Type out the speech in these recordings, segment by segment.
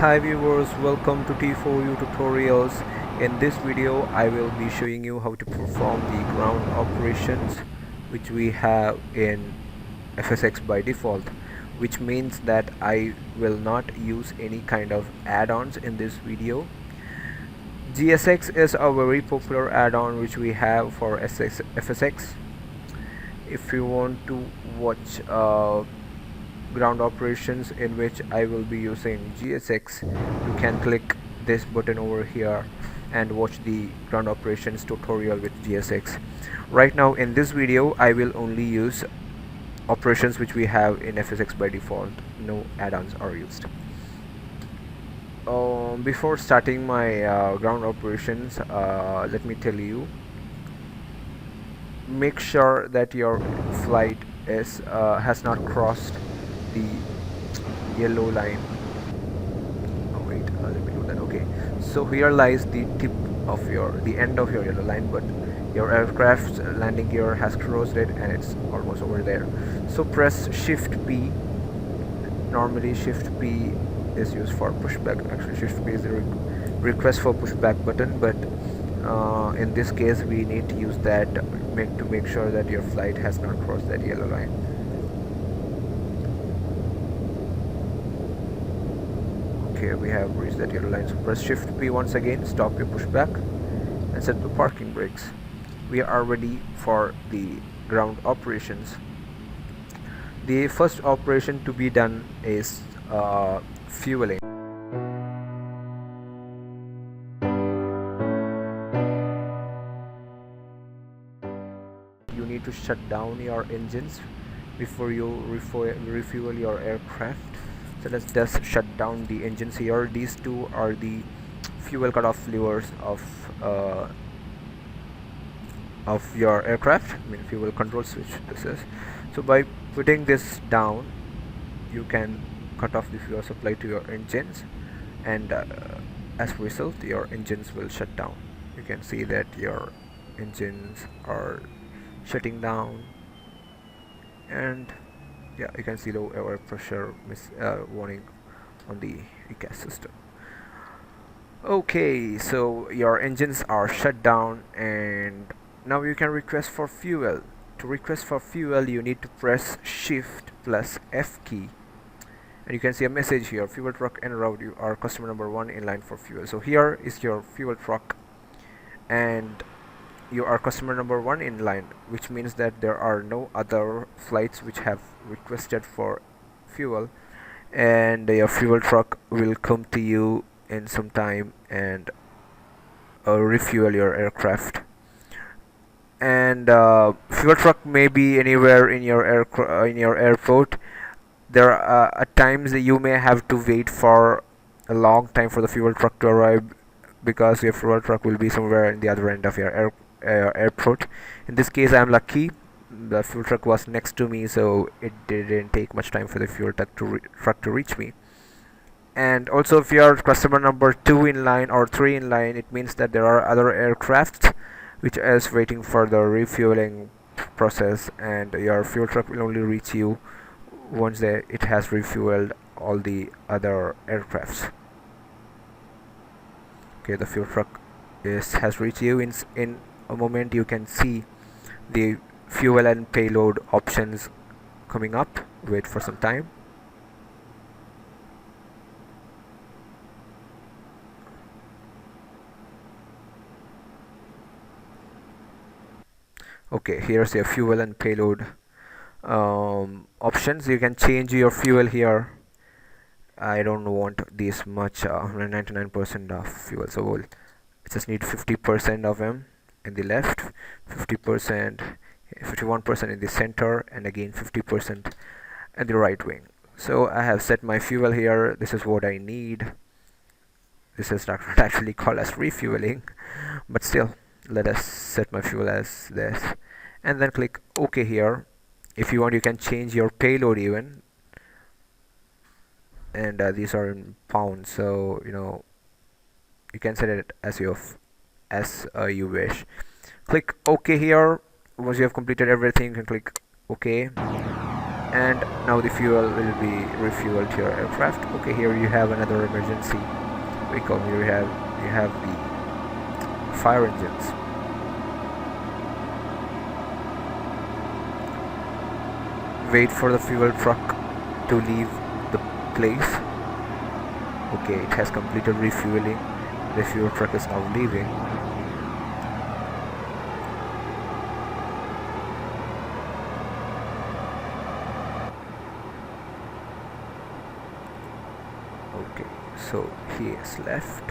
Hi viewers, welcome to T4U tutorials. In this video I will be showing you how to perform the ground operations which we have in FSX by default, which means that I will not use any kind of add-ons in this video. GSX is a very popular add-on which we have for FSX. If you want to watch ground operations in which I will be using GSX, you can click this button over here and watch the ground operations tutorial with GSX. Right now in this video I will only use operations which we have in FSX by default. No add-ons are used. Before starting my ground operations, let me tell you, make sure that your flight is has not crossed the yellow line. Oh wait, let me do that. Okay, so here lies the tip of the end of your yellow line, but your aircraft's landing gear has crossed it and it's almost over there. So press Shift P. Normally Shift P is used for pushback. Actually Shift P is the request for pushback button, but in this case we need to use that to make sure that your flight has not crossed that yellow line. Okay, we have reached that yellow line, so press Shift P once again, stop your pushback and set the parking brakes. We are ready for the ground operations. The first operation to be done is fueling. You need to shut down your engines before you refuel your aircraft. So let's just shut down the engines here. These two are the fuel cutoff levers of your aircraft. I mean fuel control switch this is. So by putting this down, you can cut off the fuel supply to your engines, and as a result your engines will shut down. You can see that your engines are shutting down, and yeah, you can see low air pressure warning on the gas system. Okay, so your engines are shut down, and now you can request for fuel. To request for fuel, you need to press Shift plus F key, and you can see a message here: fuel truck en route, you are customer number 1 in line for fuel. So here is your fuel truck and you are customer number 1 in line, which means that there are no other flights which have requested for fuel, and your fuel truck will come to you in some time and refuel your aircraft. And fuel truck may be anywhere in your airport. There are at times that you may have to wait for a long time for the fuel truck to arrive, because your fuel truck will be somewhere in the other end of your airport. In this case I am lucky, the fuel truck was next to me, so it didn't take much time for the fuel truck to reach me. And also, if you are customer number 2 in line or 3 in line, it means that there are other aircraft which is waiting for the refueling process, and your fuel truck will only reach you once it has refueled all the other aircrafts. Okay, the fuel truck has reached you. In a moment you can see the fuel and payload options coming up. Wait for some time. Okay, here's your fuel and payload options. You can change your fuel here. I don't want this much 99% of fuel, so we'll just need 50% of them in the left, 50%, 51% in the center, and again 50% in the right wing. So I have set my fuel here. This is what I need. This is not actually called as refueling, but still, let us set my fuel as this and then click OK here. If you want, you can change your payload even, and these are in pounds, so you can set it as you wish. Click OK here. Once you have completed everything, you can click OK, and now the fuel will be refueled to your aircraft. Okay, here you have another emergency vehicle. Here you have the fire engines. Wait for the fuel truck to leave the place. Okay, it has completed refueling. The fuel truck is now leaving. Okay, so he is left.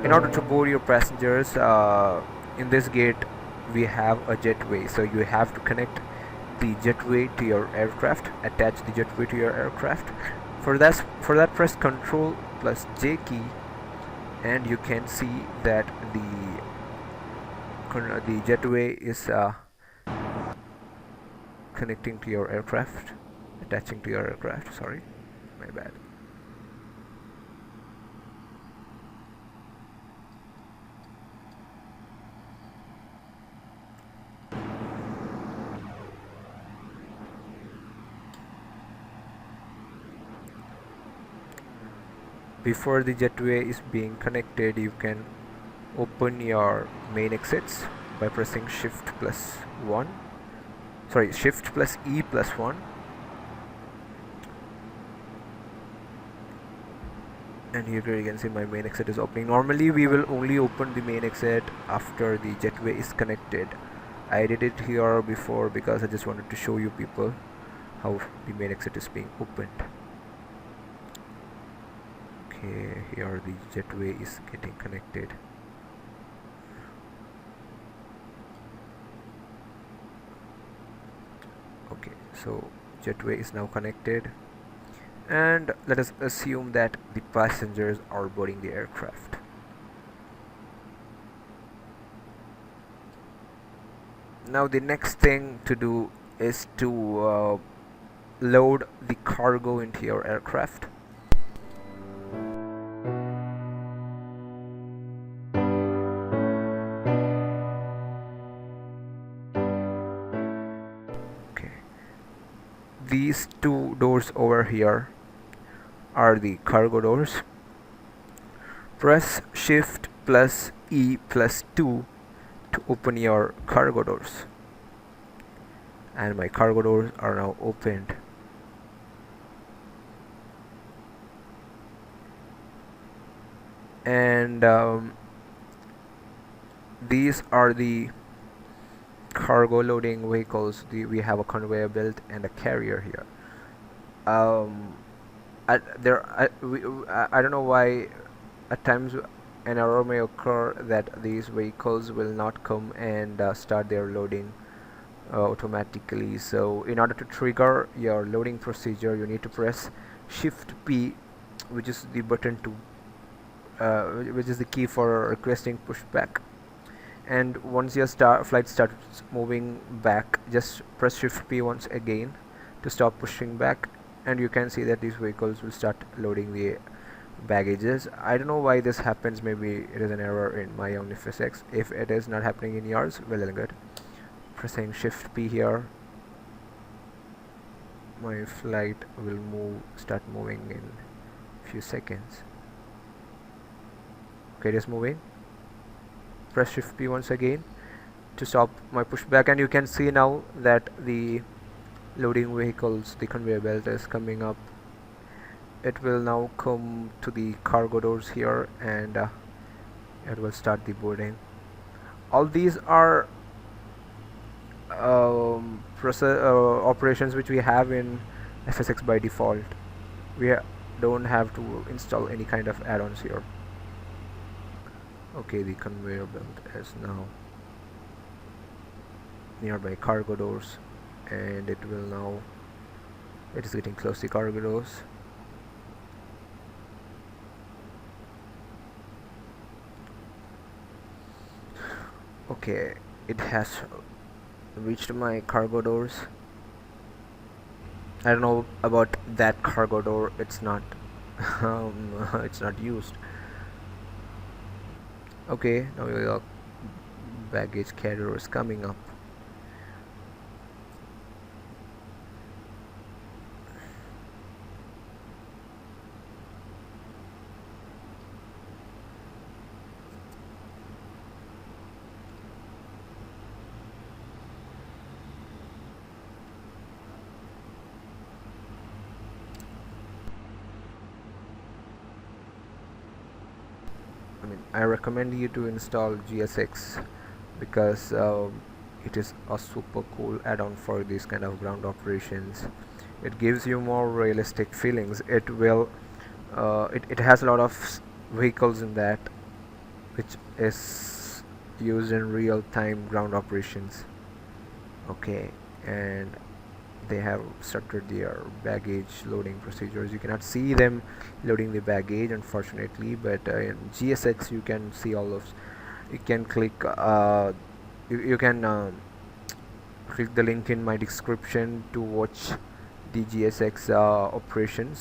In order to board your passengers, in this gate we have a jetway, so you have to connect the jetway to your aircraft, attach the jetway to your aircraft. For that press Ctrl plus J key, and you can see that the jetway is connecting to your aircraft, attaching to your aircraft. Sorry, my bad. Before the jetway is being connected, you can open your main exits by pressing shift plus E plus 1, and here you can see my main exit is opening. Normally we will only open the main exit after the jetway is connected. I did it here before because I just wanted to show you people how the main exit is being opened. Okay, here the jetway is getting connected. Okay, so jetway is now connected, and let us assume that the passengers are boarding the aircraft. Now the next thing to do is to load the cargo into your aircraft. These two doors over here are the cargo doors. Press shift plus E plus 2 to open your cargo doors, and my cargo doors are now opened. And these are the cargo loading vehicles. We have a conveyor belt and a carrier here. I don't know why at times an error may occur that these vehicles will not come and start their loading automatically. So in order to trigger your loading procedure, you need to press shift P, which is the button to which is the key for requesting pushback. And once your flight starts moving back, just press shift P once again to stop pushing back, and you can see that these vehicles will start loading the baggages. I don't know why this happens. Maybe it is an error in my own FSX. If it is not happening in yours, well and good. Pressing shift P here, my flight will start moving in a few seconds. Okay, it is moving. Press shift P once again to stop my pushback, and you can see now that the loading vehicles, the conveyor belt is coming up. It will now come to the cargo doors here, and it will start the boarding. All these are operations which we have in FSX by default. We don't have to install any kind of add-ons here. Okay, the conveyor belt is now nearby cargo doors, and it is getting close to cargo doors. Okay, it has reached my cargo doors. I don't know about that cargo door. It's not it's not used. Okay, now your baggage carrier is coming up. I recommend you to install GSX because it is a super cool add-on for these kind of ground operations. It gives you more realistic feelings. It has a lot of vehicles in that, which is used in real-time ground operations. Okay, and they have started their baggage loading procedures. You cannot see them loading the baggage, unfortunately, but in GSX you can see all of. You can you can click the link in my description to watch the GSX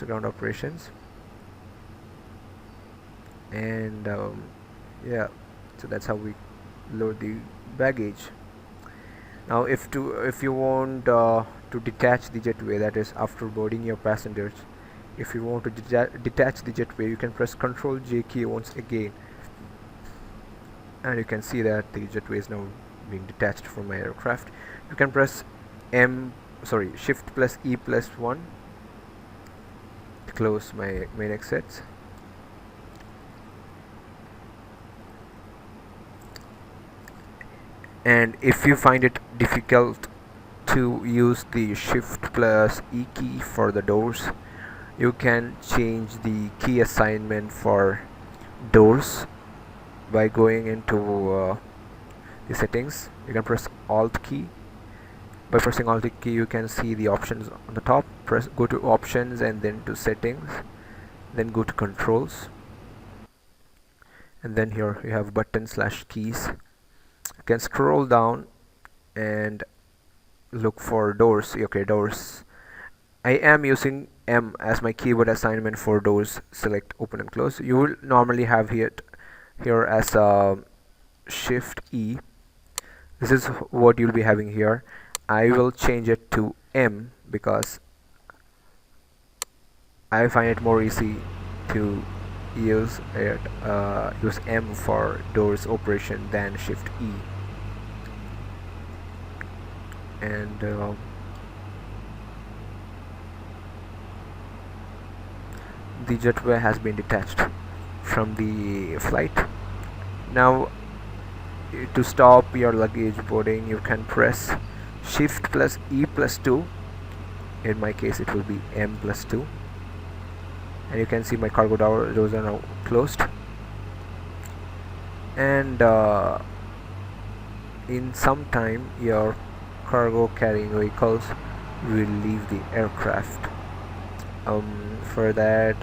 ground operations, and yeah, so that's how we load the baggage. Now, if you want to detach the jetway, that is after boarding your passengers, if you want to detach the jetway, you can press Ctrl J key once again, and you can see that the jetway is now being detached from my aircraft. You can press Shift plus E plus 1 to close my main exits. And if you find it difficult to use the Shift plus E key for the doors, you can change the key assignment for doors by going into the settings. You can press Alt key. By pressing Alt key, you can see the options on the top. Go to options and then to settings, then go to controls, and then here you have button/keys. You can scroll down and look for doors. Okay, doors. I am using M as my keyboard assignment for doors. Select open and close. You will normally have here as Shift E. This is what you'll be having here. I will change it to M because I find it more easy to use M for doors operation than Shift E. And the jetway has been detached from the flight. Now, to stop your luggage boarding, you can press Shift plus E plus 2. In my case, it will be M plus 2. And you can see my cargo doors are now closed. And in some time, your cargo carrying vehicles will leave the aircraft. For that,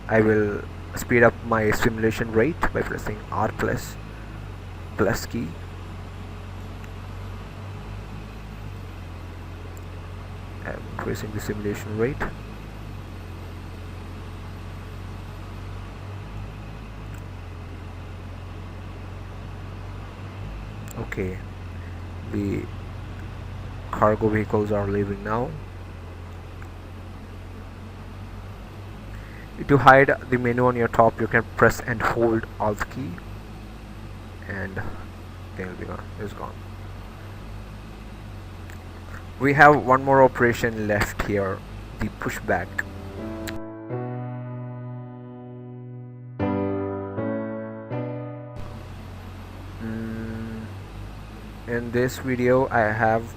I will speed up my simulation rate by pressing R plus key. I'm increasing the simulation rate. Okay, the cargo vehicles are leaving now. To hide the menu on your top, you can press and hold Alt key, and they'll be gone. It's gone. We have one more operation left here, the pushback. In this video, I have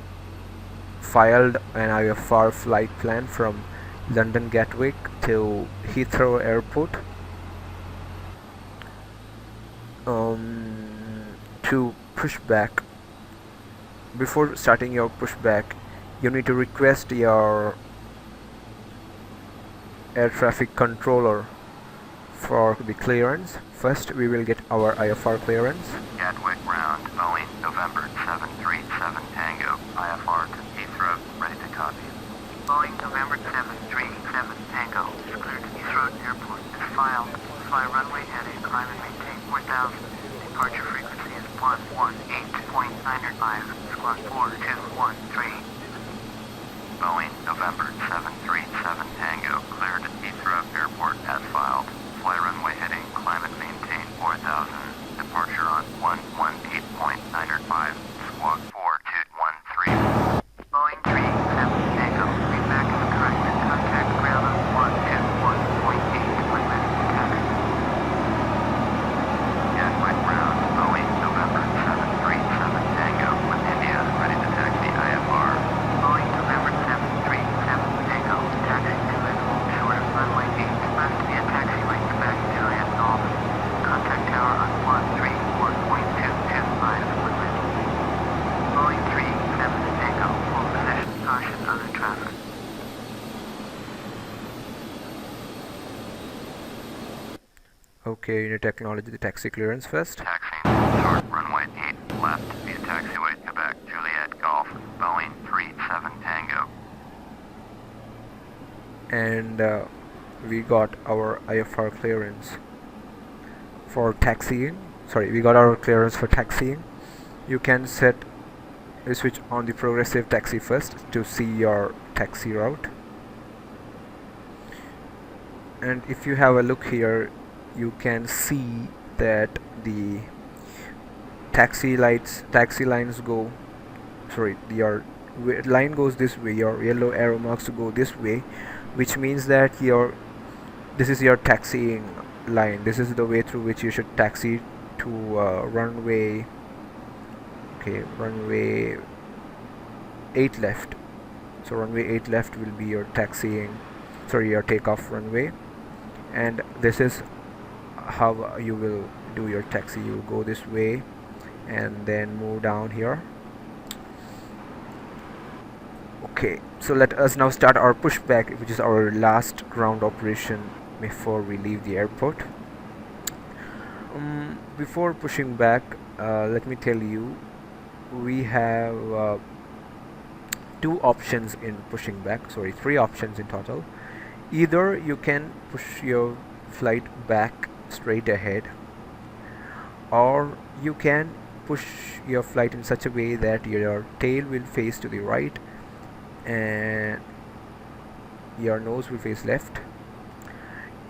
filed an IFR flight plan from London Gatwick to Heathrow Airport. To pushback, before starting your pushback, you need to request your air traffic controller for the clearance. First, we will get our IFR clearance. Gatwick ground, Boeing, November 737 Tango, IFR to Heathrow, ready to copy. Boeing November 737 Tango is cleared to Heathrow Airport. Is filed. Fly runway heading, climb and maintain 4,000. Departure frequency is 118.905. Squawk 4213. Boeing November 737 Tango cleared at Heathrow Airport as filed. Fly runway heading, climb and maintain 4,000. Departure on 118.905. Squawk 4213. Boeing 37 Tango, feedback is correct. Contact ground on 121.8 when ready to taxi. Gatwick ground, Boeing November 737 Tango with India, ready to taxi IFR. Boeing November 737 Tango, taxi to and hold short of runway 8. Must be a taxiway back to Andover. Contact tower on 134.225 when ready. Boeing 37 Tango, full position, caution other traffic. Okay, you need to acknowledge the taxi clearance first. Taxiing short runway 8 left via taxiway Quebec Juliet Golf Boeing 37 Tango. And we got our IFR clearance for taxiing. Sorry, we got our clearance for taxiing. You can switch on the progressive taxi first to see your taxi route. And if you have a look here, you can see that the taxi lines go, sorry, your line goes this way, your yellow arrow marks go this way, which means that this is your taxiing line. This is the way through which you should taxi to runway 8 left. So runway 8 left will be your your takeoff runway, and this is how you will do your taxi. You will go this way and then move down here. Okay, so let us now start our pushback, which is our last ground operation before we leave the airport. Before pushing back, let me tell you, we have three options in total. Either you can push your flight back straight ahead, or you can push your flight in such a way that your tail will face to the right and your nose will face left.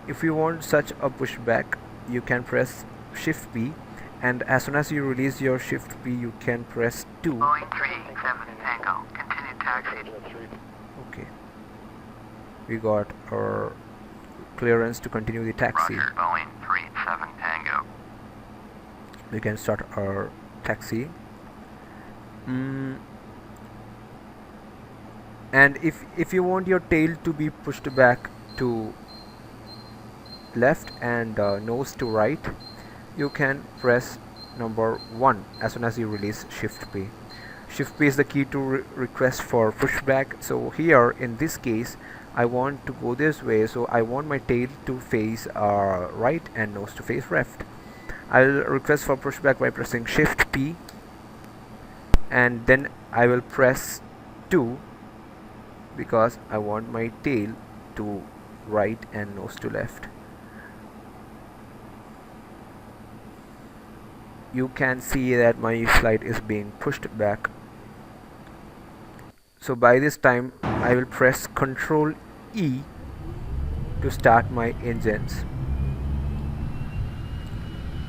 If you want such a pushback, you can press Shift P, and as soon as you release your Shift P, you can press 2. Boeing 37 Tango, continue taxi. Okay, we got our clearance to continue the taxi. Roger, Boeing 37 Tango. We can start our taxi. And if you want your tail to be pushed back to left and nose to right, you can press number 1 as soon as you release Shift P. Shift P is the key to request for pushback. So here in this case, I want to go this way, so I want my tail to face right and nose to face left. I'll request for pushback by pressing Shift P, and then I will press 2 because I want my tail to right and nose to left. You can see that my flight is being pushed back. So by this time I will press Ctrl E to start my engines,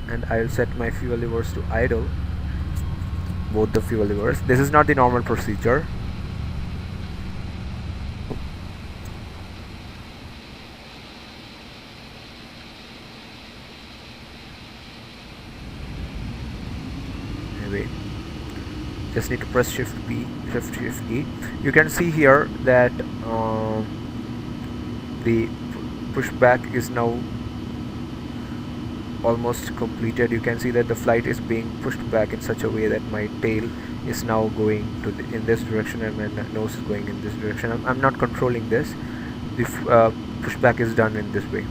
and I will set my fuel levers to idle, both the fuel levers. This is not the normal procedure. Anyway, just need to press Shift E. You can see here that the pushback is now almost completed. You can see that the flight is being pushed back in such a way that my tail is now going in this direction and my nose is going in this direction. I'm not controlling this. The pushback is done in this way.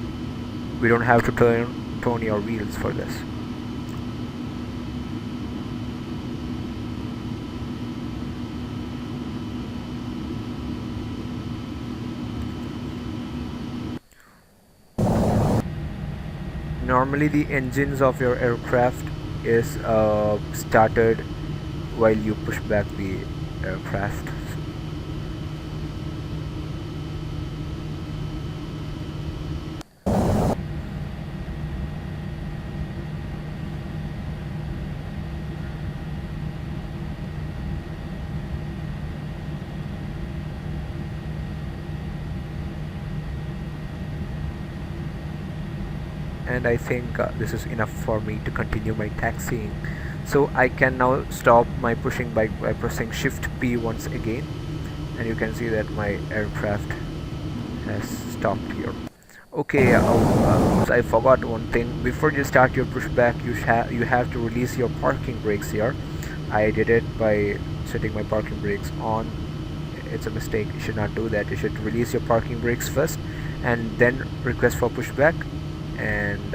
We don't have to turn your wheels for this. Normally the engines of your aircraft is started while you push back the aircraft. And I think this is enough for me to continue my taxiing. So I can now stop my pushing by pressing Shift P once again, and you can see that my aircraft has stopped here. Okay, I forgot one thing. Before you start your pushback, you have to release your parking brakes here. I did it by setting my parking brakes on. It's a mistake. You should not do that. You should release your parking brakes first, and then request for pushback. And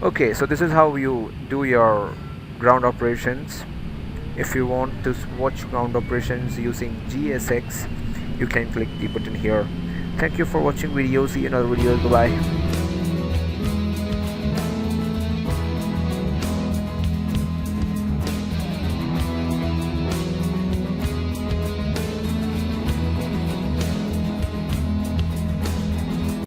okay, so this is how you do your ground operations. If you want to watch ground operations using GSX, you can click the button here. Thank you for watching video. See you in another video. Goodbye.